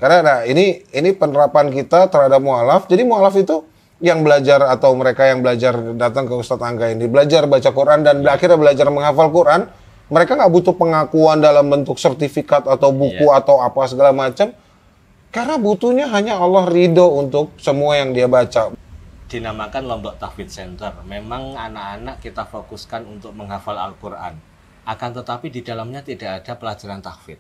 Karena nah, ini penerapan kita terhadap mualaf. Jadi mualaf itu yang belajar atau mereka yang belajar datang ke Ustadz Angga ini belajar baca Quran dan akhirnya belajar menghafal Quran. Mereka nggak butuh pengakuan dalam bentuk sertifikat atau buku atau apa segala macam. Karena butuhnya hanya Allah ridho untuk semua yang dia baca. Dinamakan Lombok Tahfidz Center. Memang anak-anak kita fokuskan untuk menghafal Al-Quran. Akan tetapi di dalamnya tidak ada pelajaran tahfidz.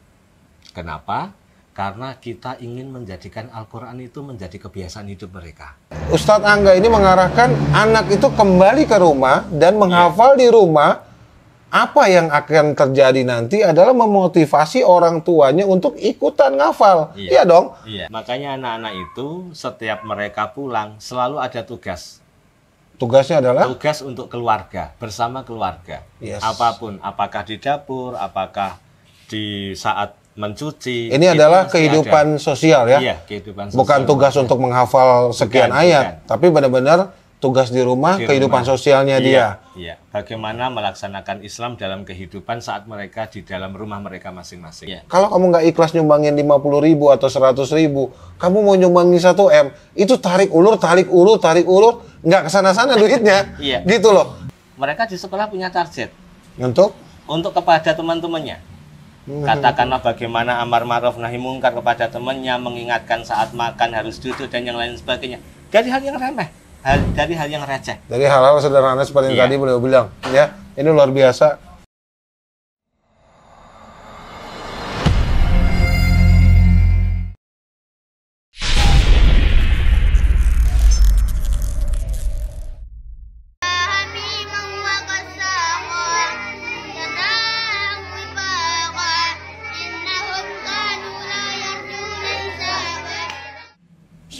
Kenapa? Karena kita ingin menjadikan Al-Quran itu menjadi kebiasaan hidup mereka. Ustadz Angga ini mengarahkan anak itu kembali ke rumah dan menghafal di rumah. Apa yang akan terjadi nanti adalah memotivasi orang tuanya untuk ikutan ngafal. Iya dong? Iya. Makanya anak-anak itu setiap mereka pulang selalu ada tugas. Tugasnya adalah? Tugas untuk keluarga, bersama keluarga. Yes. Apapun, apakah di dapur, apakah di saat mencuci. Ini adalah kehidupan sosial ya? Iya, kehidupan sosial. Bukan tugas untuk menghafal sekian ayat, tapi benar-benar tugas di rumah, kehidupan sosialnya dia. Iya, bagaimana melaksanakan Islam dalam kehidupan saat mereka di dalam rumah mereka masing-masing. Iya. Kalau kamu nggak ikhlas nyumbangin 50.000 atau 100.000, kamu mau nyumbangin 1 M, itu tarik ulur, nggak kesana-sana duitnya. Iya. Gitu loh. Mereka di sekolah punya target. Untuk kepada teman-temannya. Katakanlah bagaimana amar ma'ruf nahi mungkar kepada temannya, mengingatkan saat makan harus duduk dan yang lain sebagainya. Dari hal yang remeh, dari hal yang receh. Dari hal-hal sederhana seperti yang tadi beliau bilang, ya, ini luar biasa.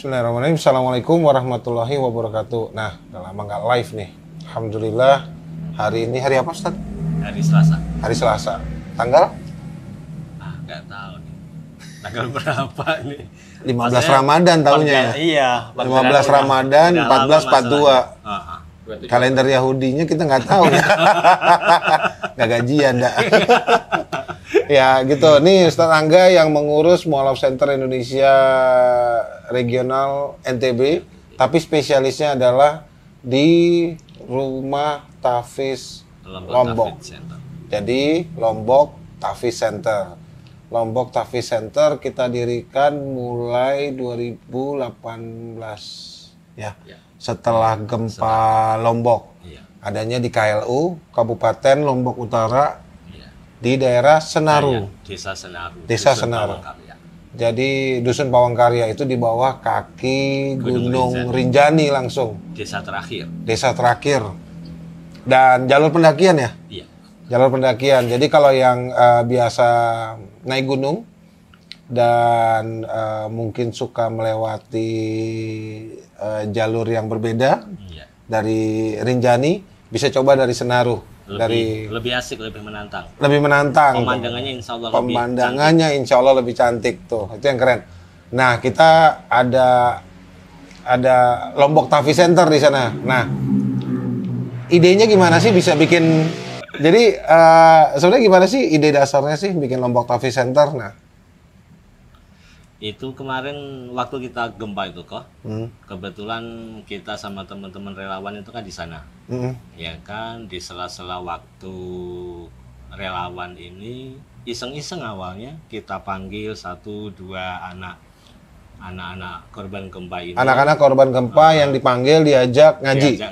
Bismillahirrahmanirrahim. Assalamualaikum warahmatullahi wabarakatuh. Nah, udah lama nggak live nih. Alhamdulillah, hari ini hari apa, Ustaz? Hari Selasa. Hari Selasa. Tanggal? Nggak tahu nih. Tanggal berapa nih? 15 Ramadan tahunnya ya? Iya. 15 Ramadan, 1442. Kalender Yahudinya kita nggak tahu ya. Nggak gajian, dah. Ya gitu, nih Ustadz Angga yang mengurus Mualaf Center Indonesia Regional NTB, tapi spesialisnya adalah di Rumah Tahfidz Lombok. Jadi Lombok Tahfidz Center. Lombok Tahfidz Center kita dirikan mulai 2018 ya. Setelah gempa Lombok. Adanya di KLU Kabupaten Lombok Utara. Di daerah Senaru, Desa Senaru. Jadi Dusun Pawangkarya itu di bawah kaki Gunung Rinjani langsung. Desa terakhir. Dan jalur pendakian ya? Iya. Jalur pendakian. Jadi kalau yang biasa naik gunung dan mungkin suka melewati jalur yang berbeda dari Rinjani, bisa coba dari Senaru. Lebih asik, lebih menantang. Pemandangannya insya Allah lebih cantik tuh. Itu yang keren. Nah, kita ada Lombok Tahfidz Center di sana. Nah, idenya gimana sih bisa bikin? Jadi sebenarnya gimana sih ide dasarnya sih bikin Lombok Tahfidz Center? Nah, itu kemarin waktu kita gempa itu kok, kebetulan kita sama teman-teman relawan itu kan di sana, ya kan, di sela-sela waktu relawan ini iseng-iseng awalnya kita panggil 1-2 anak-anak korban gempa ini. Anak-anak korban gempa yang dipanggil diajak ngaji.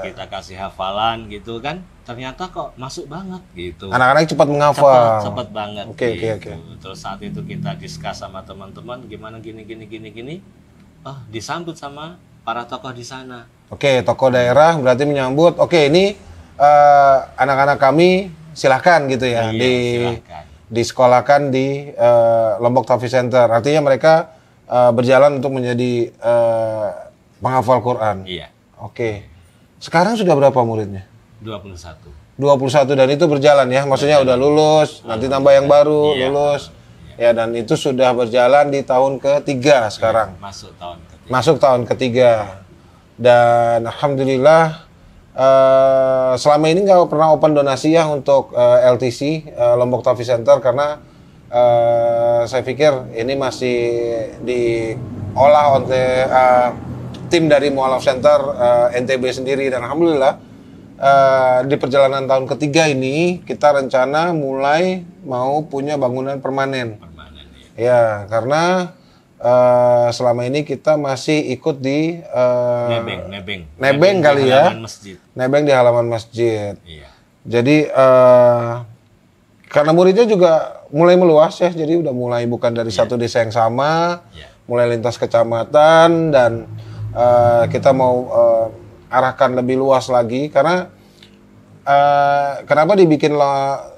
Kita kasih hafalan gitu kan. Ternyata kok masuk banget gitu. Anak-anak cepat menghafal. Cepat banget. Oke. Terus saat itu kita diskus sama teman-teman gimana gini. Oh, disambut sama para tokoh di sana. Oke, tokoh daerah berarti menyambut. Oke, ini anak-anak kami silahkan gitu ya. Silahkan. Disekolahkan di Lombok Tahfidz Center. Artinya mereka berjalan untuk menjadi penghafal Quran. Iya. Oke. Sekarang sudah berapa muridnya? 21 dan itu berjalan ya, maksudnya udah lulus, nanti tambah yang baru, lulus. Ya, dan itu sudah berjalan di tahun ketiga sekarang. Masuk tahun ketiga. Dan alhamdulillah selama ini nggak pernah open donasi ya untuk LTC Lombok Tahfidz Center karena saya pikir ini masih diolah oleh tim dari Mu'alaf Center NTB sendiri, dan alhamdulillah di perjalanan tahun ketiga ini kita rencana mulai mau punya bangunan permanen. Ya, karena selama ini kita masih ikut di nebeng kali ya, nebeng di halaman masjid. Iya. Jadi karena muridnya juga mulai meluas ya, jadi udah mulai bukan dari satu desa yang sama, mulai lintas kecamatan, dan kita mau arahkan lebih luas lagi, karena kenapa dibikin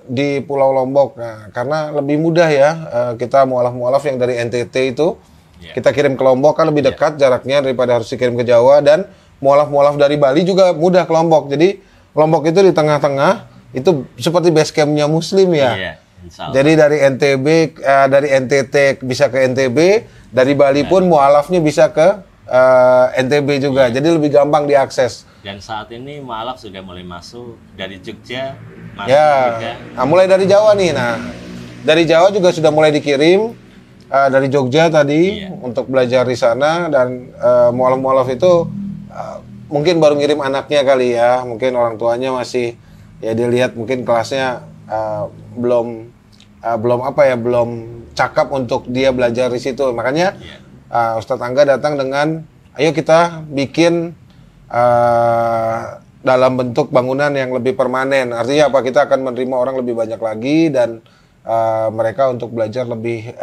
di Pulau Lombok? Nah, karena lebih mudah ya, kita mualaf yang dari NTT itu kita kirim ke Lombok kan lebih dekat jaraknya daripada harus dikirim ke Jawa, dan mualaf dari Bali juga mudah ke Lombok. Jadi Lombok itu di tengah-tengah, itu seperti base camp-nya Muslim ya. Jadi dari NTT bisa ke NTB, dari Bali pun mualafnya bisa ke NTB juga, jadi lebih gampang diakses. Dan saat ini mualaf sudah mulai masuk dari Jogja, juga. Nah, mulai dari Jawa nih. Nah, dari Jawa juga sudah mulai dikirim dari Jogja tadi untuk belajar di sana, dan mualaf itu mungkin baru ngirim anaknya kali ya, mungkin orang tuanya masih ya dilihat mungkin kelasnya belum cakap untuk dia belajar di situ, makanya. Ustadz Angga datang dengan, ayo kita bikin dalam bentuk bangunan yang lebih permanen. Artinya apa? Kita akan menerima orang lebih banyak lagi, dan mereka untuk belajar lebih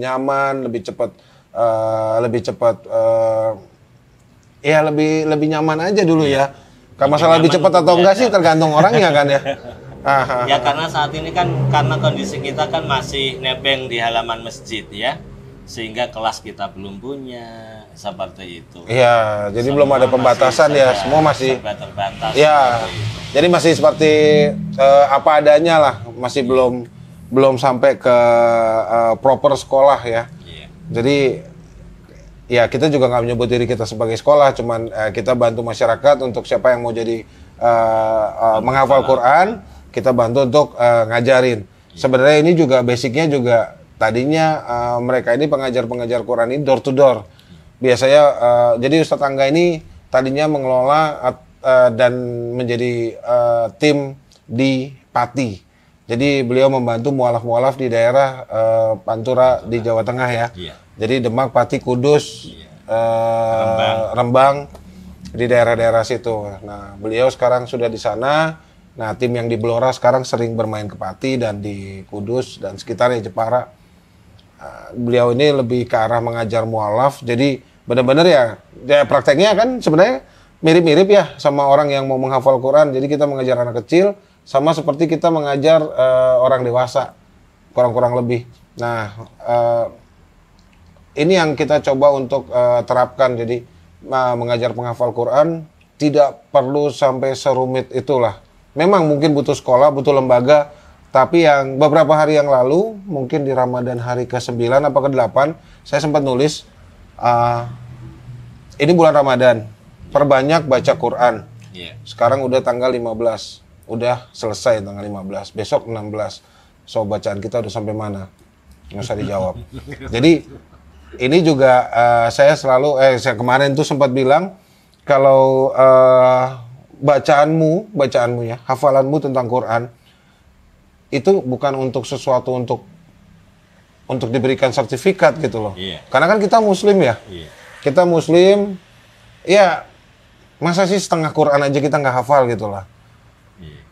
nyaman, lebih cepat, lebih nyaman aja dulu ya. Kalau masalah lebih cepat atau enggak sih tergantung orangnya kan ya. Ya karena saat ini kan karena kondisi kita kan masih nebeng di halaman masjid ya. Sehingga kelas kita belum punya seperti itu. Iya, jadi semua belum ada pembatasan ya, semua masih terbatas. Iya, jadi masih seperti apa adanya lah, masih belum sampai ke proper sekolah ya. Iya. Jadi ya kita juga nggak menyebut diri kita sebagai sekolah, cuman kita bantu masyarakat untuk siapa yang mau jadi menghafal Quran, kita bantu untuk ngajarin. Sebenarnya ini juga basicnya juga. Tadinya mereka ini pengajar Quran ini door to door. Biasanya jadi Ustadz Angga ini tadinya mengelola dan menjadi tim di Pati. Jadi beliau membantu mualaf di daerah Pantura di Jawa Tengah ya. Iya. Jadi Demak, Pati, Kudus, Rembang di daerah-daerah situ. Nah, beliau sekarang sudah di sana. Nah, tim yang di Blora sekarang sering bermain ke Pati dan di Kudus dan sekitarnya Jepara. Beliau ini lebih ke arah mengajar mualaf, jadi benar-benar ya prakteknya kan sebenarnya mirip-mirip ya sama orang yang mau menghafal Quran. Jadi kita mengajar anak kecil sama seperti kita mengajar orang dewasa, kurang-kurang lebih. Nah, ini yang kita coba untuk terapkan. Jadi mengajar penghafal Quran tidak perlu sampai serumit itulah. Memang mungkin butuh sekolah, butuh lembaga. Tapi yang beberapa hari yang lalu, mungkin di Ramadan hari ke-9 apa ke-8, saya sempat nulis, ini bulan Ramadan, perbanyak baca Quran. Yeah. Sekarang udah tanggal 15, udah selesai tanggal 15, besok 16. So, bacaan kita udah sampai mana? Nggak usah dijawab. Jadi, ini juga saya selalu, saya kemarin tuh sempat bilang, kalau bacaanmu ya, hafalanmu tentang Quran, itu bukan untuk sesuatu untuk diberikan sertifikat gitu loh. Yeah. Karena kan kita Muslim ya. Yeah. Kita Muslim, ya masa sih setengah Quran aja kita nggak hafal gitu lah.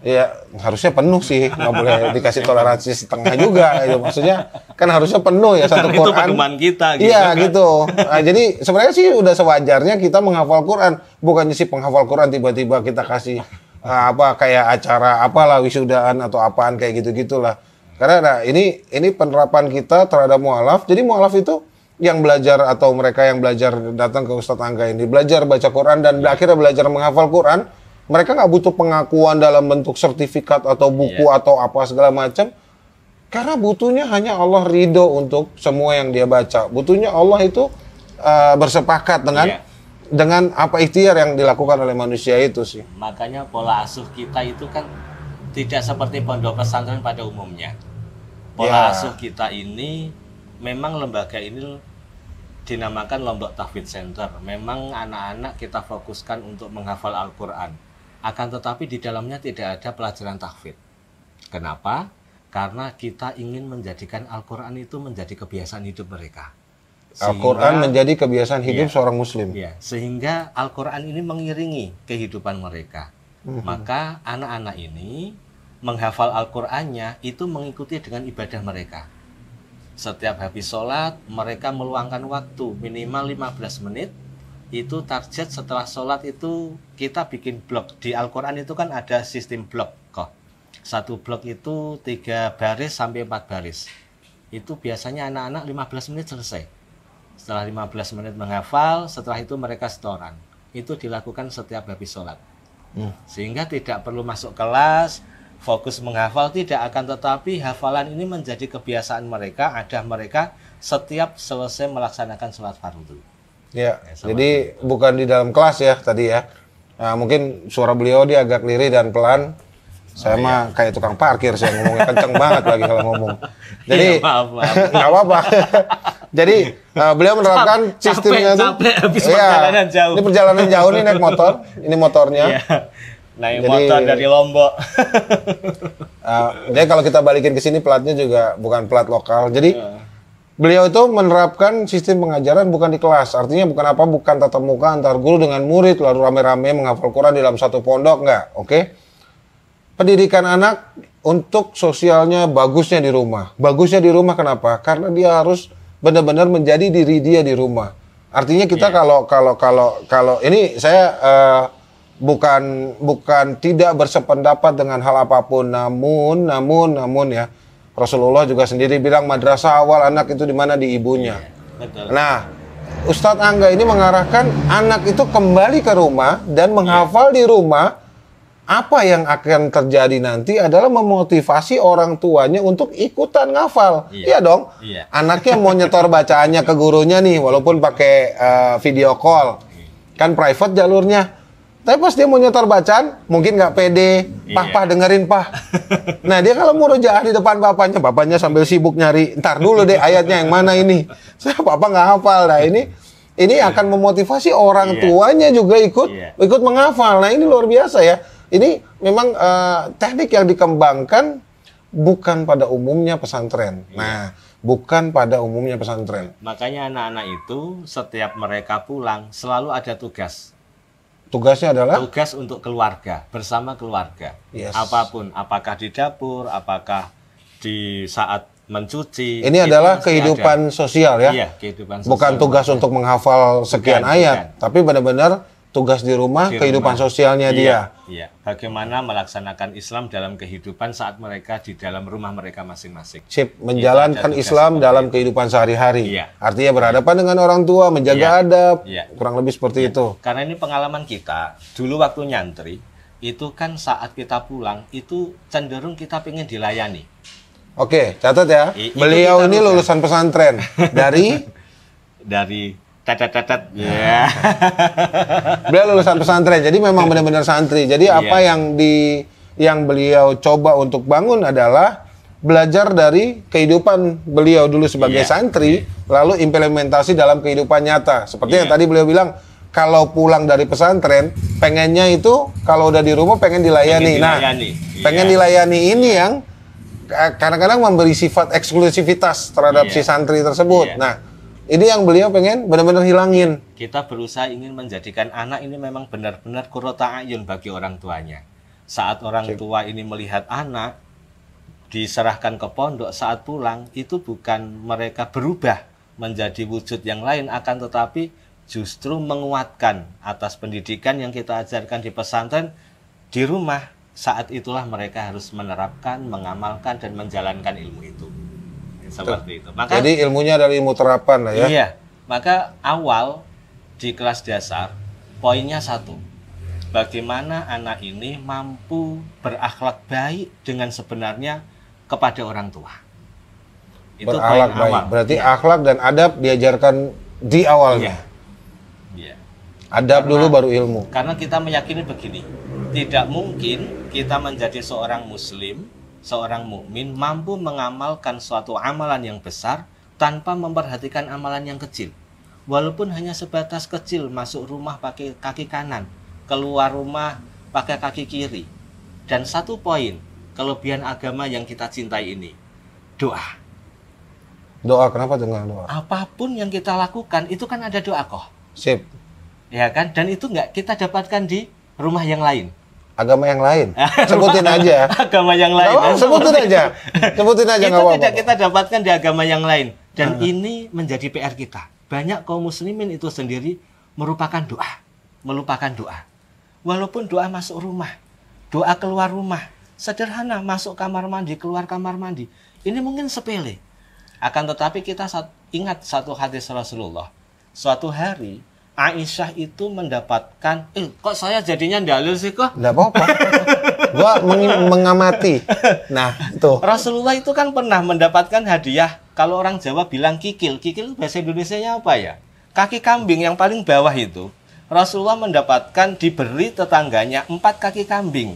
Ya harusnya penuh sih, nggak boleh dikasih toleransi setengah juga. Gitu. Maksudnya kan harusnya penuh ya satu Quran. Itu pedoman kita. Gitu, iya kan? Gitu. Nah, jadi sebenarnya sih udah sewajarnya kita menghafal Quran, bukannya sih penghafal Quran tiba-tiba kita kasih kayak acara apalah wisudaan atau apaan kayak gitu-gitulah. Karena ini penerapan kita terhadap mualaf. Jadi mualaf itu yang belajar atau mereka yang belajar datang ke Ustadz Angga ini belajar baca Quran dan akhirnya belajar menghafal Quran, mereka nggak butuh pengakuan dalam bentuk sertifikat atau buku atau apa segala macam. Karena butuhnya hanya Allah ridho untuk semua yang dia baca. Butuhnya Allah itu bersepakat dengan apa ikhtiar yang dilakukan oleh manusia itu sih. Makanya pola asuh kita itu kan tidak seperti pondok pesantren pada umumnya. Pola asuh kita ini, memang lembaga ini dinamakan Lombok Tahfidz Center. Memang anak-anak kita fokuskan untuk menghafal Al-Quran. Akan tetapi di dalamnya tidak ada pelajaran tahfidz. Kenapa? Karena kita ingin menjadikan Al-Quran itu menjadi kebiasaan hidup mereka. Al-Quran menjadi kebiasaan hidup seorang muslim. Ya, sehingga Al-Quran ini mengiringi kehidupan mereka. Maka anak-anak ini menghafal Al-Qurannya itu mengikuti dengan ibadah mereka. Setiap habis sholat, mereka meluangkan waktu minimal 15 menit. Itu target setelah sholat itu kita bikin blok. Di Al-Quran itu kan ada sistem blok kok. Satu blok itu 3 baris sampai 4 baris. Itu biasanya anak-anak 15 menit selesai. Setelah 15 menit menghafal, setelah itu mereka setoran. Itu dilakukan setiap habis sholat. Sehingga tidak perlu masuk kelas, fokus menghafal tidak, akan tetapi hafalan ini menjadi kebiasaan mereka, ada mereka setiap selesai melaksanakan sholat fardu. Ya, jadi bukan di dalam kelas ya tadi ya. Nah, mungkin suara beliau dia agak lirih dan pelan. Saya mah kayak tukang parkir, saya ngomongnya kenceng banget lagi kalau ngomong. Jadi nggak apa-apa. Jadi beliau menerapkan sistemnya itu. Capek habis perjalanan jauh. Ini perjalanan jauh nih naik motor. Ini motornya. Iya. Naik motor dari Lombok. Jadi kalau kita balikin ke sini platnya juga bukan plat lokal. Jadi beliau itu menerapkan sistem pengajaran bukan di kelas. Artinya bukan tatap muka antar guru dengan murid lalu rame-rame menghafal Quran di dalam satu pondok, enggak. Oke. Pendidikan anak untuk sosialnya bagusnya di rumah. Bagusnya di rumah kenapa? Karena dia harus benar-benar menjadi diri dia di rumah. Artinya kita kalau ini saya bukan tidak bersependapat dengan hal apapun, namun ya Rasulullah juga sendiri bilang madrasah awal anak itu di mana, di ibunya. Betul. Nah, Ustadz Angga ini mengarahkan anak itu kembali ke rumah dan menghafal di rumah. Apa yang akan terjadi nanti adalah memotivasi orang tuanya untuk ikutan ngafal. Iya dong. Iya. Anaknya mau nyetor bacaannya ke gurunya nih, walaupun pakai video call. Kan private jalurnya. Tapi pas dia mau nyetor bacaan, mungkin nggak pede. Pah, dengerin, Pah. Nah, dia kalau murojaah di depan bapaknya sambil sibuk nyari, ntar dulu deh ayatnya yang mana ini. Saya papa nggak hafal. Nah, ini akan memotivasi orang tuanya juga ikut menghafal. Nah, ini luar biasa ya. Ini memang teknik yang dikembangkan bukan pada umumnya pesantren. Nah, bukan pada umumnya pesantren. Makanya anak-anak itu setiap mereka pulang selalu ada tugas. Tugasnya adalah? Tugas untuk keluarga, bersama keluarga. Yes. Apapun, apakah di dapur, apakah di saat mencuci. Ini adalah kehidupan sosial ya? Iya, kehidupan sosial. Bukan tugas untuk menghafal sekian ayat, tapi benar-benar tugas di rumah, kehidupan sosialnya dia. Iya. Bagaimana melaksanakan Islam dalam kehidupan saat mereka di dalam rumah mereka masing-masing. Menjalankan Islam dalam kehidupan sehari-hari. Iya. Artinya berhadapan dengan orang tua, menjaga adab, kurang lebih seperti itu. Karena ini pengalaman kita, dulu waktu nyantri, itu kan saat kita pulang, itu cenderung kita pengen dilayani. Oke, catat ya. Beliau ini lulusan pesantren. Dari Tatat. Ya. Beliau lulusan pesantren, jadi memang benar-benar santri. Jadi apa yang beliau coba untuk bangun adalah belajar dari kehidupan beliau dulu sebagai santri, lalu implementasi dalam kehidupan nyata. Seperti yang tadi beliau bilang, kalau pulang dari pesantren, pengennya itu kalau udah di rumah pengen dilayani. Pengen dilayani ini yang kadang-kadang memberi sifat eksklusivitas terhadap si santri tersebut. Nah, ini yang beliau pengen benar-benar hilangin. Kita berusaha ingin menjadikan anak ini memang benar-benar qurrata a'yun bagi orang tuanya. Saat orang tua ini melihat anak diserahkan ke pondok saat pulang, itu bukan mereka berubah menjadi wujud yang lain, akan tetapi justru menguatkan atas pendidikan yang kita ajarkan di pesantren di rumah. Saat itulah mereka harus menerapkan, mengamalkan, dan menjalankan ilmu itu. Seperti itu. Maka, jadi ilmunya adalah ilmu terapan lah ya. Iya. Maka awal di kelas dasar poinnya satu. Bagaimana anak ini mampu berakhlak baik dengan sebenarnya kepada orang tua. Itu berakhlak poin baik. awal. Berarti akhlak dan adab diajarkan di awalnya. Iya. Adab dulu baru ilmu. Karena kita meyakini begini. Tidak mungkin kita menjadi seorang muslim seorang mukmin mampu mengamalkan suatu amalan yang besar tanpa memperhatikan amalan yang kecil. Walaupun hanya sebatas kecil, masuk rumah pakai kaki kanan, keluar rumah pakai kaki kiri. Dan satu poin, kelebihan agama yang kita cintai ini, doa. Doa, kenapa dengan doa? Apapun yang kita lakukan, itu kan ada doa kok. Sip. Ya kan? Dan itu nggak kita dapatkan di rumah yang lain. Agama yang lain. Sebutin aja. Agama yang lain. Oh, sebutin aja. Sebutin aja, nggak itu apa-apa. tidak kita dapatkan di agama yang lain. Dan ini menjadi PR kita. Banyak kaum muslimin itu sendiri merupakan doa. Melupakan doa. Walaupun doa masuk rumah, doa keluar rumah, sederhana, masuk kamar mandi, keluar kamar mandi. Ini mungkin sepele. Akan tetapi kita ingat satu hadis Rasulullah. Suatu hari, Aisyah itu mendapatkan, kok saya jadinya dalil sih kok? Nggak apa-apa. Gua mengamati. Nah, itu. Rasulullah itu kan pernah mendapatkan hadiah. Kalau orang Jawa bilang kikil. Kikil bahasa Indonesianya apa ya? Kaki kambing yang paling bawah itu. Rasulullah mendapatkan diberi tetangganya 4 kaki kambing.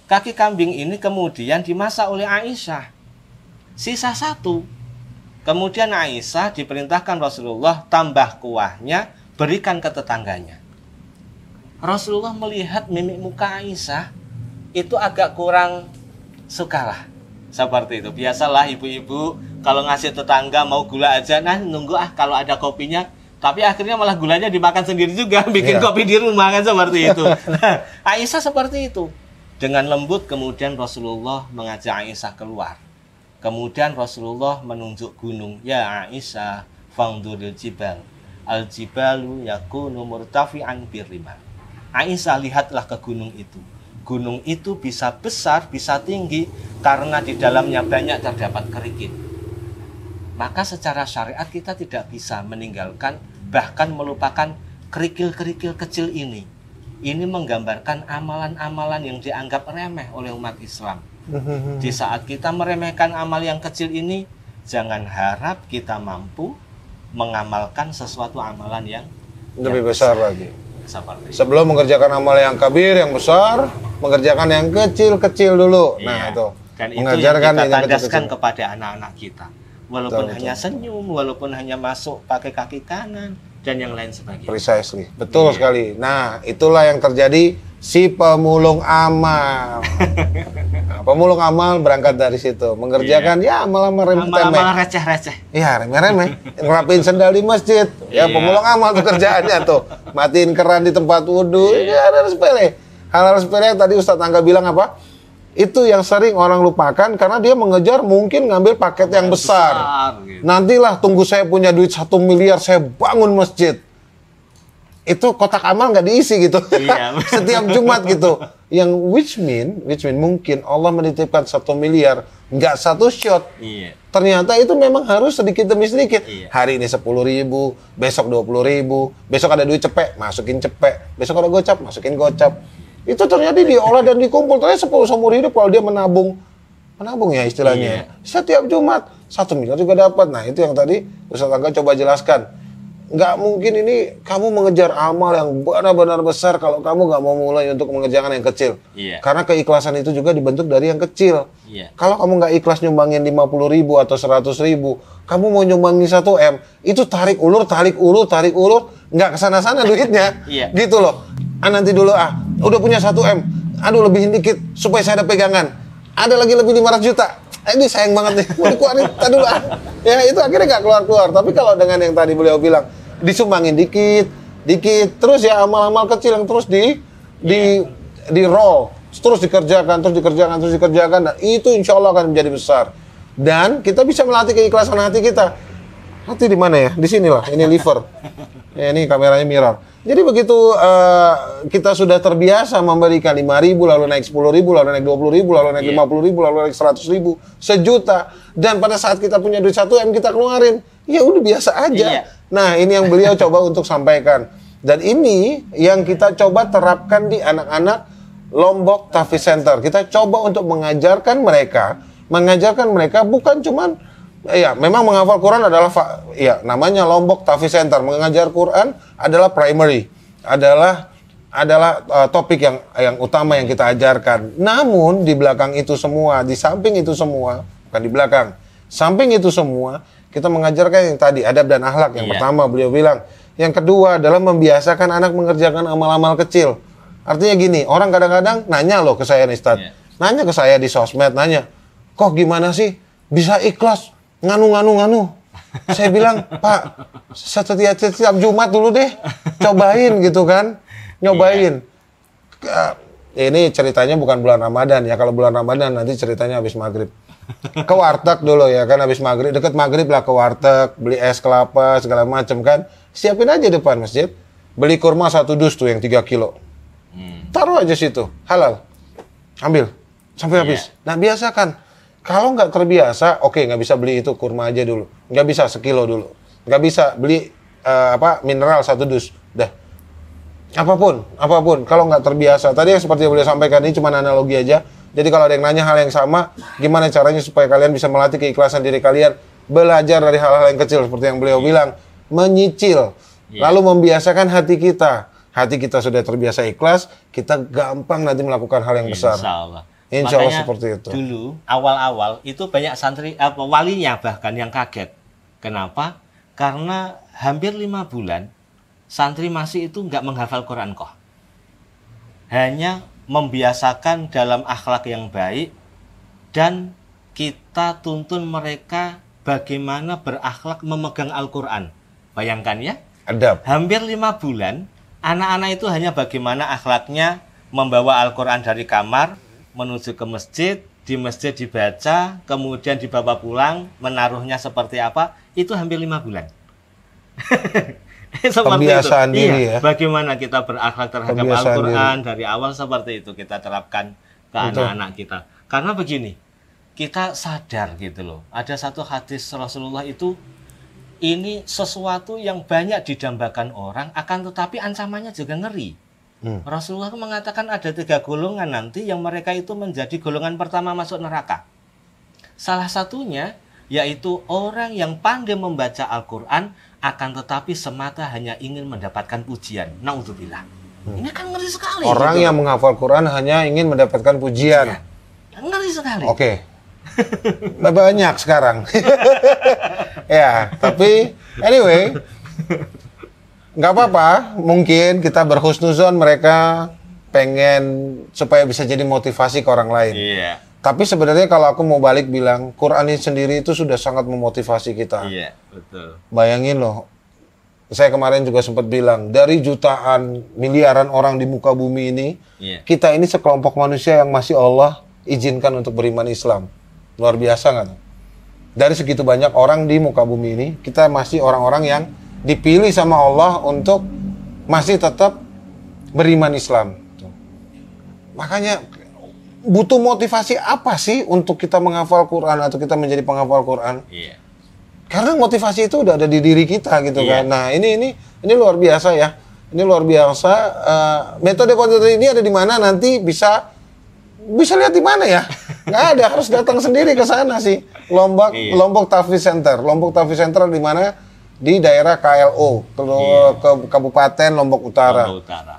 Kaki kambing ini kemudian dimasak oleh Aisyah. Sisa 1. Kemudian Aisyah diperintahkan Rasulullah tambah kuahnya, berikan ke tetangganya. Rasulullah melihat mimik muka Aisyah itu agak kurang sukalah. Seperti itu. Biasalah ibu-ibu kalau ngasih tetangga mau gula aja, nah nunggu kalau ada kopinya. Tapi akhirnya malah gulanya dimakan sendiri juga, bikin kopi di rumah kan seperti itu. Nah, Aisyah seperti itu. Dengan lembut kemudian Rasulullah mengajak Aisyah keluar. Kemudian Rasulullah menunjuk gunung. Ya Aisyah, fangduril jibal. Al-jibalu yakunu murtafi'an birrimal. Aisyah, lihatlah ke gunung itu. Gunung itu bisa besar, bisa tinggi karena di dalamnya banyak terdapat kerikil. Maka secara syariat kita tidak bisa meninggalkan, bahkan melupakan kerikil-kerikil kecil ini. Ini menggambarkan amalan-amalan yang dianggap remeh oleh umat Islam. Di saat kita meremehkan amal yang kecil ini, jangan harap kita mampu mengamalkan sesuatu amalan yang lebih besar lagi. Seperti sebelum mengerjakan amal yang kabir, yang besar, mengerjakan yang kecil-kecil dulu. Nah, itu. Dan itu yang kita tandaskan kepada anak-anak kita. Walaupun hanya senyum, walaupun hanya masuk pakai kaki kanan, dan yang lain sebagainya. Precisely. Betul sekali. Nah, itulah yang terjadi si pemulung amal. Nah, pemulung amal berangkat dari situ. Mengerjakan amal-amal receh-receh. Iya, remeh-remeh. Ngerapiin sendal di masjid. Ya, pemulung amal tuh kerjaannya tuh. Matiin keran di tempat wudhu. Ya, ada sepele. Hal-hal sepele yang tadi Ustadz Angga bilang apa? Itu yang sering orang lupakan karena dia mengejar mungkin ngambil paket yang besar. Gitu. Nantilah tunggu saya punya duit 1 miliar, saya bangun masjid. Itu kotak amal nggak diisi gitu. Iya. Setiap Jumat gitu. Yang which mean mungkin Allah menitipkan 1 miliar, nggak 1 shot. Iya. Ternyata itu memang harus sedikit demi sedikit. Iya. Hari ini 10.000, besok 20.000, besok ada duit cepek, masukin cepek. Besok ada gocap, masukin gocap. Itu ternyata diolah dan dikumpul. Ternyata 10 seumur hidup kalau dia menabung ya istilahnya. Iya. Setiap Jumat 1 miliar juga dapat. Nah, itu yang tadi Ustadz Angga coba jelaskan. Nggak mungkin ini kamu mengejar amal yang benar-benar besar kalau kamu nggak mau mulai untuk mengerjakan yang kecil. Iya. Karena keikhlasan itu juga dibentuk dari yang kecil. Iya. Kalau kamu nggak ikhlas nyumbangin 50.000 atau 100.000, kamu mau nyumbangin 1 M, itu tarik ulur, nggak kesana-sana duitnya. Iya. Gitu loh. Nanti dulu udah punya 1 M, aduh lebihin dikit supaya saya ada pegangan. Ada lagi lebih 500 juta. Ini sayang banget nih, mau dikeluarin dulu Ya itu akhirnya nggak keluar-keluar. Tapi kalau dengan yang tadi beliau bilang, disumbangin dikit, terus ya amal-amal kecil yang terus di roll, terus dikerjakan, dan itu insya Allah akan menjadi besar. Dan kita bisa melatih keikhlasan hati kita. Hati di mana ya? Di sinilah, ini liver. Ya, ini kameranya mirror. Jadi begitu kita sudah terbiasa memberikan 5.000, lalu naik 10.000, lalu naik 20.000, lalu naik 50.000, lalu naik 100.000, sejuta. Dan pada saat kita punya duit 1 M kita keluarin, ya udah biasa aja. Iya. Nah, ini yang beliau coba untuk sampaikan. Dan ini yang kita coba terapkan di anak-anak Lombok Tahfidz Center. Kita coba untuk mengajarkan mereka bukan cuman memang menghafal Quran adalah namanya Lombok Tahfidz Center. Mengajar Quran adalah primary, adalah adalah topik yang utama yang kita ajarkan. Namun di belakang itu semua, di samping itu semua, bukan di belakang, samping itu semua, kita mengajarkan yang tadi adab dan akhlak. Yang pertama beliau bilang. Yang kedua adalah membiasakan anak mengerjakan amal-amal kecil. Artinya gini, orang kadang-kadang nanya loh ke saya nih Ustaz. Nanya ke saya di sosmed, nanya, kok gimana sih bisa ikhlas nganu. Saya bilang, Pak, setiap Jumat dulu deh, cobain gitu kan. Nyobain. Ini ceritanya bukan bulan Ramadan ya. Kalau bulan Ramadan nanti ceritanya habis maghrib. Ke warteg dulu ya kan, habis maghrib, deket maghrib lah ke warteg, beli es kelapa segala macam kan. Siapin aja depan masjid. Beli kurma 1 dus tuh yang 3 kilo. Taruh aja situ, halal. Ambil sampai habis. Nah biasakan. Kalau nggak terbiasa, oke nggak bisa beli itu kurma aja dulu. Nggak bisa sekilo dulu. Nggak bisa beli mineral 1 dus. Dah. Apapun. Kalau nggak terbiasa. Tadi yang seperti yang beliau sampaikan ini cuma analogi aja. Jadi kalau ada yang nanya hal yang sama, gimana caranya supaya kalian bisa melatih keikhlasan diri kalian? Belajar dari hal-hal yang kecil seperti yang beliau bilang. Menyicil. Lalu membiasakan hati kita. Hati kita sudah terbiasa ikhlas, kita gampang nanti melakukan hal yang besar. Insya Allah seperti itu. Dulu, awal-awal, itu banyak santri, walinya bahkan yang kaget. Kenapa? Karena hampir 5 bulan, santri masih itu nggak menghafal Quran kok. Hanya membiasakan dalam akhlak yang baik, dan kita tuntun mereka bagaimana berakhlak memegang Al-Quran. Bayangkan ya, adab. Hampir 5 bulan, anak-anak itu hanya bagaimana akhlaknya membawa Al-Quran dari kamar, menuju ke masjid, di masjid dibaca, kemudian dibawa pulang, menaruhnya seperti apa, itu hampir 5 bulan. Pembiasaan diri ya. Bagaimana kita berakhlak terhadap Al-Quran dari awal seperti itu kita terapkan ke anak-anak kita. Karena begini, kita sadar gitu loh. Ada satu hadis Rasulullah itu, ini sesuatu yang banyak didambakan orang, akan tetapi ancamannya juga ngeri. Rasulullah mengatakan ada 3 golongan nanti yang mereka itu menjadi golongan pertama masuk neraka. Salah satunya yaitu orang yang pandai membaca Al-Quran, akan tetapi semata hanya ingin mendapatkan pujian. Naudzubillah. Ini kan ngeri sekali. Orang yang menghafal Quran hanya ingin mendapatkan pujian. Ngeri sekali. Oke. Banyak sekarang. Ya, tapi anyway, nggak apa-apa. Mungkin kita berhusnuzon mereka pengen supaya bisa jadi motivasi ke orang lain. Iya. Tapi sebenarnya kalau aku mau balik bilang, Quran ini sendiri itu sudah sangat memotivasi kita. Iya, betul. Bayangin loh, saya kemarin juga sempat bilang, dari jutaan, miliaran orang di muka bumi ini, kita ini sekelompok manusia yang masih Allah izinkan untuk beriman Islam. Luar biasa nggak? Dari segitu banyak orang di muka bumi ini, kita masih orang-orang yang dipilih sama Allah untuk masih tetap beriman Islam. Makanya butuh motivasi apa sih untuk kita menghafal Quran atau kita menjadi penghafal Quran? Iya. Karena motivasi itu udah ada di diri kita gitu kan. Nah ini luar biasa ya. Ini luar biasa. Metode-metode ini ada di mana nanti bisa lihat di mana ya? Nggak ada, harus datang sendiri ke sana sih. Lombok Tahfidz Center. Lombok Tahfidz Center di mana? Di daerah KLO, ke Kabupaten Lombok Utara.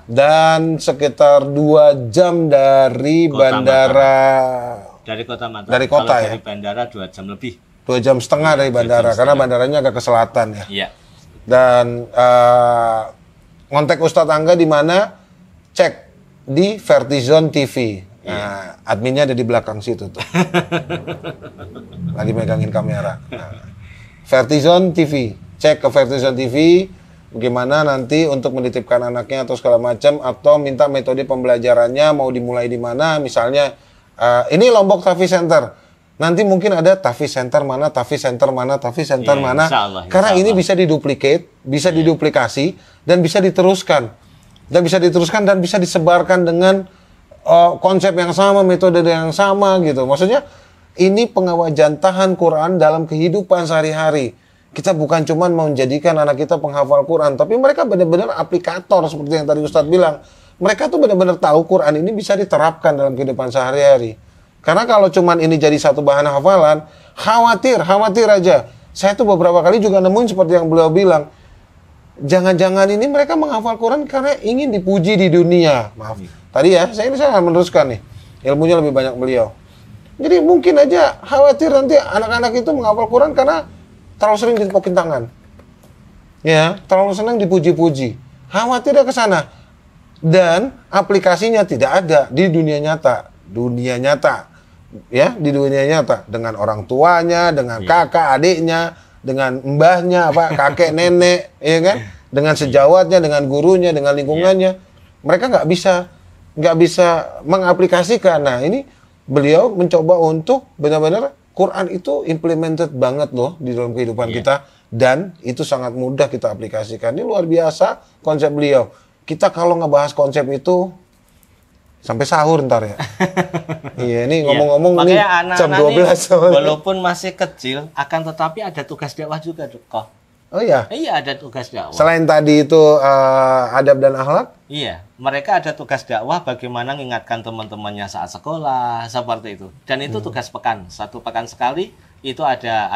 Dan sekitar 2 jam dari bandara. Dari kota Mataram. Dari kota ya. Dari bandara 2 jam lebih. 2,5 jam dari bandara, karena bandaranya agak ke selatan ya. Iya. Dan ngontek Ustadz Angga di mana? Cek di Vertizon TV. Nah, adminnya ada di belakang situ tuh. Lagi megangin kamera. Nah, Vertizon TV. Cek ke Vertizon TV bagaimana nanti untuk menitipkan anaknya atau segala macam, atau minta metode pembelajarannya mau dimulai di mana. Misalnya ini Lombok Tahfidz Center. Nanti mungkin ada Tahfidz Center mana, Tahfidz Center mana, Tahfidz Center mana. Karena ini bisa diduplicate, bisa diduplikasi dan bisa diteruskan. Dan bisa disebarkan dengan konsep yang sama, metode yang sama gitu. Maksudnya ini pengawajantahan Quran dalam kehidupan sehari-hari. Kita bukan cuma mau menjadikan anak kita penghafal Quran, tapi mereka benar-benar aplikator seperti yang tadi Ustadz bilang. Mereka tuh benar-benar tahu Quran ini bisa diterapkan dalam kehidupan sehari-hari. Karena kalau cuman ini jadi satu bahan hafalan, khawatir aja. Saya tuh beberapa kali juga nemuin seperti yang beliau bilang. jangan-jangan ini mereka menghafal Quran karena ingin dipuji di dunia. Maaf. Tadi ya, saya meneruskan nih. Ilmunya lebih banyak beliau. Jadi mungkin aja khawatir nanti anak-anak itu menghafal Quran karena terlalu sering ditepokin tangan. Ya, terlalu senang dipuji-puji. Khawatir ke sana. Dan aplikasinya tidak ada di dunia nyata. Dunia nyata. Ya, di dunia nyata dengan orang tuanya, dengan kakak adiknya, dengan mbahnya, kakek nenek, ya kan? Dengan sejawatnya, dengan gurunya, dengan lingkungannya. Mereka nggak bisa mengaplikasikan. Nah, ini beliau mencoba untuk benar-benar Quran itu implemented banget loh di dalam kehidupan kita, dan itu sangat mudah kita aplikasikan. Ini luar biasa konsep beliau. Kita kalau ngebahas konsep itu sampai sahur ntar ya. Iya, ini ngomong-ngomong ini jam 12. Walaupun masih kecil, akan tetapi ada tugas dakwah juga kok. Oh iya? Iya, ada tugas dakwah. Selain tadi itu adab dan akhlak? Iya, mereka ada tugas dakwah bagaimana mengingatkan teman-temannya saat sekolah, seperti itu. Dan itu tugas pekan. 1 pekan sekali itu ada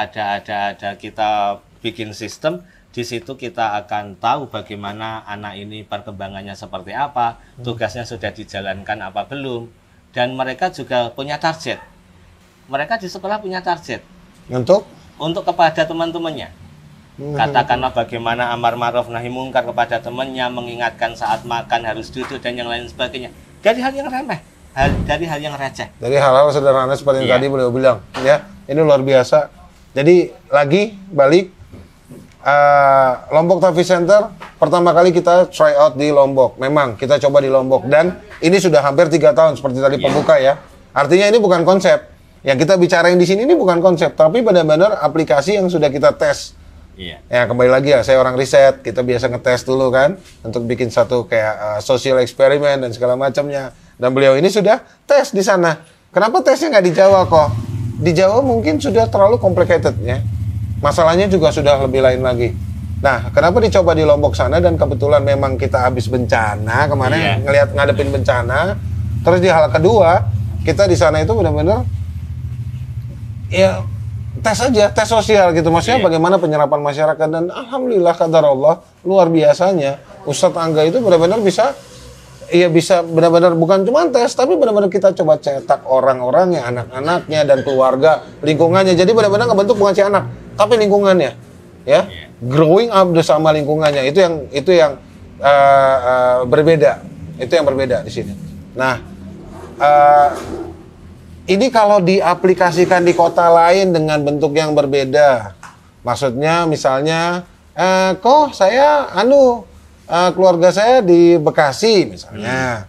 kita bikin sistem. Di situ kita akan tahu bagaimana anak ini perkembangannya seperti apa, tugasnya sudah dijalankan apa belum, dan mereka juga punya target. Mereka di sekolah punya target untuk kepada teman-temannya. Katakanlah bagaimana amar ma'ruf nahi mungkar kepada temannya, mengingatkan saat makan harus duduk dan yang lain sebagainya. Dari hal yang remeh, dari hal yang receh. Dari hal-hal sederhana seperti yang tadi beliau bilang, ya, ini luar biasa. Jadi lagi balik. Lombok Tahfidz Center pertama kali kita try out di Lombok. Memang kita coba di Lombok dan ini sudah hampir 3 tahun seperti tadi pembuka ya. Artinya ini bukan konsep. Yang kita bicarain di sini ini bukan konsep, tapi benar-benar aplikasi yang sudah kita tes. Ya kembali lagi ya, saya orang riset, kita biasa ngetes dulu kan untuk bikin satu kayak social eksperimen dan segala macamnya. Dan beliau ini sudah tes di sana. Kenapa tesnya nggak di Jawa kok? Di Jawa mungkin sudah terlalu complicated ya. Masalahnya juga sudah lebih lain lagi. Nah, kenapa dicoba di Lombok sana dan kebetulan memang kita habis bencana kemarin ngadepin bencana. Terus di hal kedua, kita di sana itu benar-benar ya tes aja, tes sosial gitu. Maksudnya bagaimana penyerapan masyarakat, dan alhamdulillah qadar Allah luar biasanya Ustadz Angga itu benar-benar bisa benar-benar bukan cuma tes, tapi benar-benar kita coba cetak orang-orangnya, anak-anaknya dan keluarga, lingkungannya. Jadi benar-benar ngebentuk bukan si anak, tapi lingkungannya, ya, growing up bersama lingkungannya. Itu yang berbeda, itu yang berbeda di sini. Nah, ini kalau diaplikasikan di kota lain dengan bentuk yang berbeda, maksudnya misalnya, kok saya keluarga saya di Bekasi misalnya,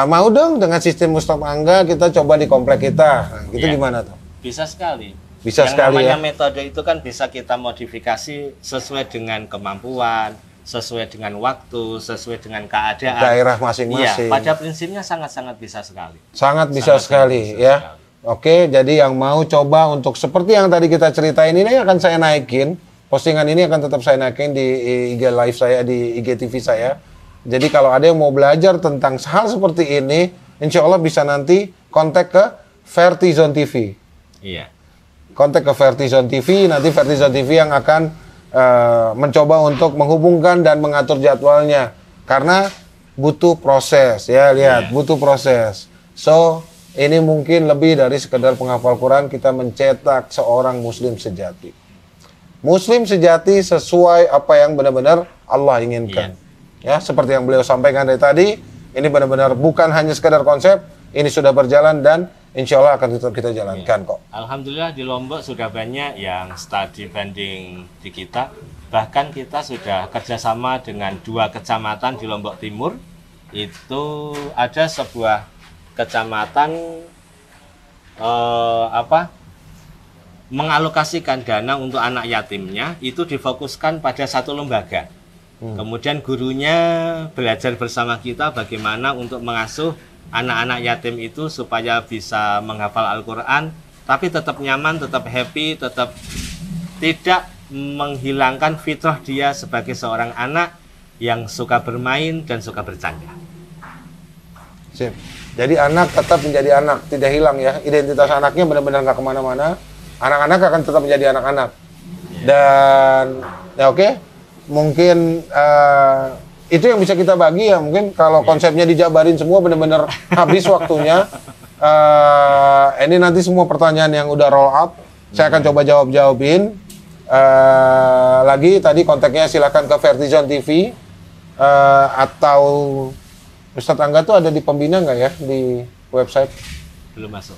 mau dong dengan sistem Ustadz Angga kita coba di komplek kita, nah, gitu gimana tuh? Bisa sekali. Yang namanya metode itu kan bisa kita modifikasi sesuai dengan kemampuan, sesuai dengan waktu, sesuai dengan keadaan daerah masing-masing. Iya, pada prinsipnya sangat-sangat bisa sekali. Sangat bisa sekali ya. Oke, jadi yang mau coba untuk seperti yang tadi kita ceritain ini akan saya naikin. Postingan ini akan tetap saya naikin di IG live saya, di IGTV saya. Jadi kalau ada yang mau belajar tentang hal seperti ini, insya Allah bisa nanti kontak ke Vertizon TV. Iya. Kontak ke Vertizon TV, nanti Vertizon TV yang akan mencoba untuk menghubungkan dan mengatur jadwalnya. Karena butuh proses, ya lihat, butuh proses. So, ini mungkin lebih dari sekedar penghafal Quran, kita mencetak seorang muslim sejati. Muslim sejati sesuai apa yang benar-benar Allah inginkan. Ya, seperti yang beliau sampaikan dari tadi, ini benar-benar bukan hanya sekedar konsep, ini sudah berjalan dan insya Allah akan tetap kita jalankan kok. Alhamdulillah di Lombok sudah banyak yang studi banding di kita. Bahkan kita sudah kerjasama dengan 2 kecamatan di Lombok Timur. Itu ada sebuah kecamatan mengalokasikan dana untuk anak yatimnya, itu difokuskan pada satu lembaga. Kemudian gurunya belajar bersama kita bagaimana untuk mengasuh anak-anak yatim itu supaya bisa menghafal Al-Quran, tapi tetap nyaman, tetap happy, tetap tidak menghilangkan fitrah dia sebagai seorang anak yang suka bermain dan suka bercanda. Sip. Jadi anak tetap menjadi anak, tidak hilang ya. Identitas anaknya benar-benar nggak kemana-mana. Anak-anak akan tetap menjadi anak-anak. Dan ya oke. mungkin itu yang bisa kita bagi ya. Mungkin kalau konsepnya dijabarin semua benar-benar habis waktunya. Ini nanti semua pertanyaan yang udah roll up, saya akan coba jawabin. Lagi tadi kontaknya silakan ke Vertizon TV atau Ustadz Angga tuh ada di Pembina nggak ya di website? Belum masuk.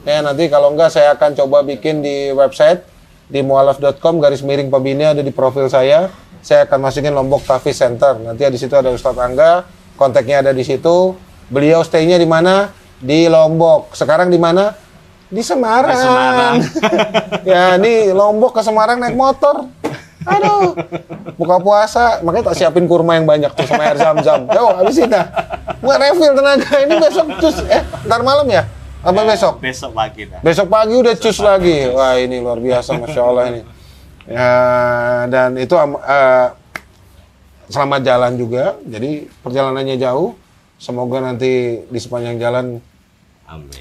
Ya nanti kalau enggak saya akan coba bikin di website di mualaf.com/pembina ada di profil saya. Saya akan masukin Lombok Tahfiz Center. Nanti di situ ada Ustadz Angga, kontaknya ada di situ. Beliau stay-nya di mana? Di Lombok. Sekarang di mana? Di Semarang. Di Semarang. Ya, ini Lombok ke Semarang naik motor. Aduh. Buka puasa, makanya tak siapin kurma yang banyak tuh sama air zam-zam. Yo, habisin dah. Buat refill tenaga. Ini besok cus. Ntar malam ya? Apa besok? Besok pagi dah. Besok pagi udah cus lagi. Wah, ini luar biasa, Masya Allah ini. Ya, dan itu selamat jalan juga. Jadi perjalanannya jauh. Semoga nanti di sepanjang jalan Amin.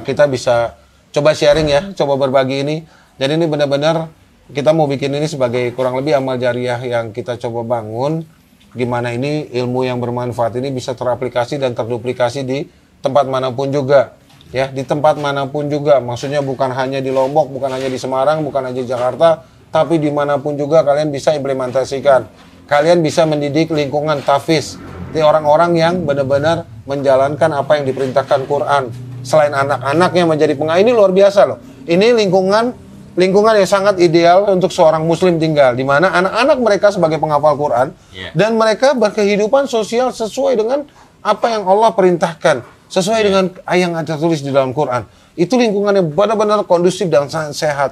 Kita bisa coba sharing ya, coba berbagi ini. Dan ini benar-benar kita mau bikin ini sebagai kurang lebih amal jariah yang kita coba bangun. Gimana ini ilmu yang bermanfaat ini bisa teraplikasi dan terduplikasi di tempat manapun juga. Ya, di tempat manapun juga. Maksudnya bukan hanya di Lombok, bukan hanya di Semarang, bukan hanya di Jakarta, tapi dimanapun juga kalian bisa implementasikan. Kalian bisa mendidik lingkungan tahfiz. Di orang-orang yang benar-benar menjalankan apa yang diperintahkan Quran. Selain anak-anaknya menjadi pengajar, ini luar biasa loh. Ini lingkungan yang sangat ideal untuk seorang muslim tinggal. Di mana anak-anak mereka sebagai penghafal Quran. Dan mereka berkehidupan sosial sesuai dengan apa yang Allah perintahkan. Sesuai dengan yang ada tulis di dalam Quran. Itu lingkungan yang benar-benar kondusif dan sangat sehat.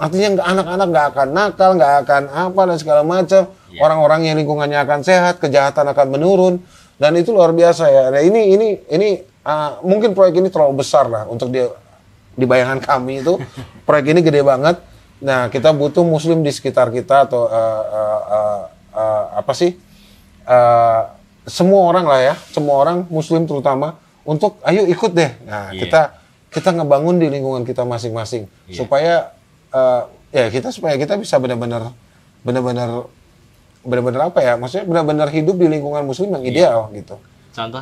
Artinya anak-anak nggak akan nakal, nggak akan apa dan segala macam. Orang-orang yang lingkungannya akan sehat, kejahatan akan menurun. Dan itu luar biasa ya. Nah, ini mungkin proyek ini terlalu besar lah untuk di bayangan kami itu. Proyek ini gede banget. Nah, kita butuh muslim di sekitar kita atau semua orang lah ya, semua orang muslim terutama untuk ayo ikut deh. Nah, kita ngebangun di lingkungan kita masing-masing supaya supaya kita bisa benar-benar apa ya? Maksudnya benar-benar hidup di lingkungan muslim yang ideal gitu. Contoh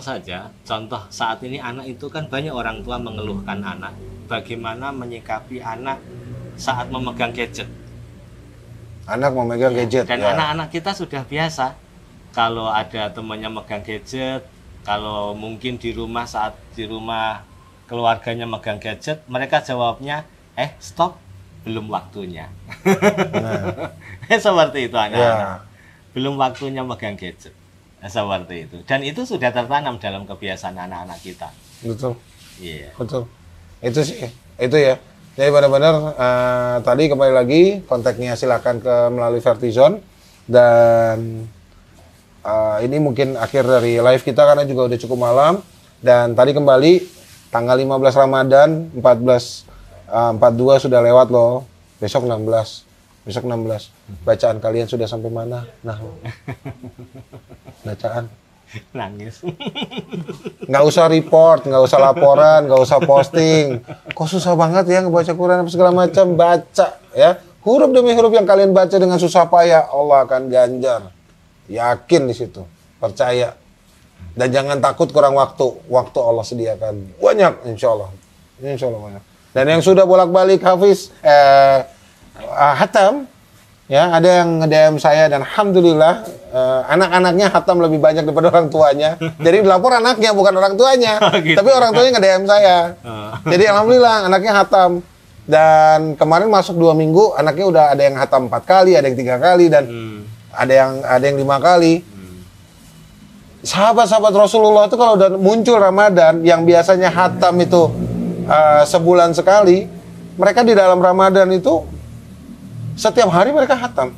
saat ini anak itu kan banyak orang tua mengeluhkan anak. Bagaimana menyikapi anak saat memegang gadget? Anak memegang gadget. Dan anak-anak kita sudah biasa. Kalau ada temannya megang gadget, kalau mungkin di rumah saat di rumah keluarganya megang gadget, mereka jawabnya, stop, belum waktunya. Nah. Seperti itu anak-anak. Belum waktunya megang gadget. Seperti itu. Dan itu sudah tertanam dalam kebiasaan anak-anak kita. Betul. Iya. Betul. Itu sih, itu ya. Jadi benar-benar tadi kembali lagi kontaknya silakan melalui Vertizon dan ini mungkin akhir dari live kita karena juga udah cukup malam dan tadi kembali tanggal 15 Ramadan 42 sudah lewat loh. Besok 16. Bacaan kalian sudah sampai mana? Nah. Bacaan nangis. Nggak usah report, nggak usah laporan, nggak usah posting. Kok susah banget ya ngebaca Quran segala macam, baca ya. Huruf demi huruf yang kalian baca dengan susah payah, Allah akan ganjar. Yakin di situ, percaya. Dan jangan takut kurang waktu. Waktu Allah sediakan banyak, insya Allah. Insya Allah banyak. Dan yang sudah bolak-balik hafiz, hatam, ya ada yang nge-DM saya dan alhamdulillah anak-anaknya hatam lebih banyak daripada orang tuanya. Jadi dilapor anaknya bukan orang tuanya, gitu. Tapi orang tuanya nge-DM saya. Jadi alhamdulillah anaknya hatam. Dan kemarin masuk 2 minggu anaknya udah ada yang hatam 4 kali, ada yang 3 kali dan ada yang 5 kali. Sahabat-sahabat Rasulullah itu kalau udah muncul Ramadan yang biasanya hatam itu sebulan sekali, mereka di dalam Ramadan itu setiap hari mereka hatam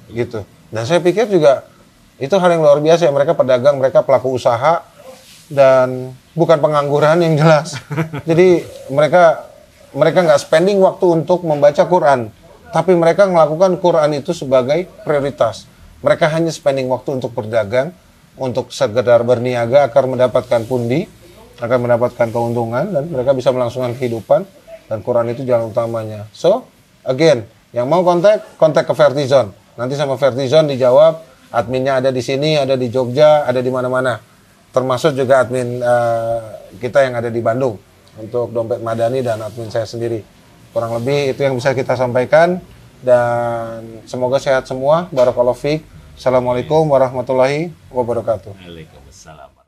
gitu. Dan saya pikir juga itu hal yang luar biasa ya. Mereka pedagang, mereka pelaku usaha dan bukan pengangguran yang jelas. Jadi mereka nggak spending waktu untuk membaca Quran, tapi mereka melakukan Quran itu sebagai prioritas. Mereka hanya spending waktu untuk berdagang, untuk sekedar berniaga agar mendapatkan pundi, agar mendapatkan keuntungan, dan mereka bisa melangsungkan kehidupan, dan Quran itu jalan utamanya. So, again, yang mau kontak ke Vertizon. Nanti sama Vertizon dijawab, adminnya ada di sini, ada di Jogja, ada di mana-mana. Termasuk juga admin kita yang ada di Bandung untuk Dompet Madani dan admin saya sendiri. Kurang lebih itu yang bisa kita sampaikan dan semoga sehat semua. Barakallahu fiik. Assalamualaikum warahmatullahi wabarakatuh. Waalaikumsalam.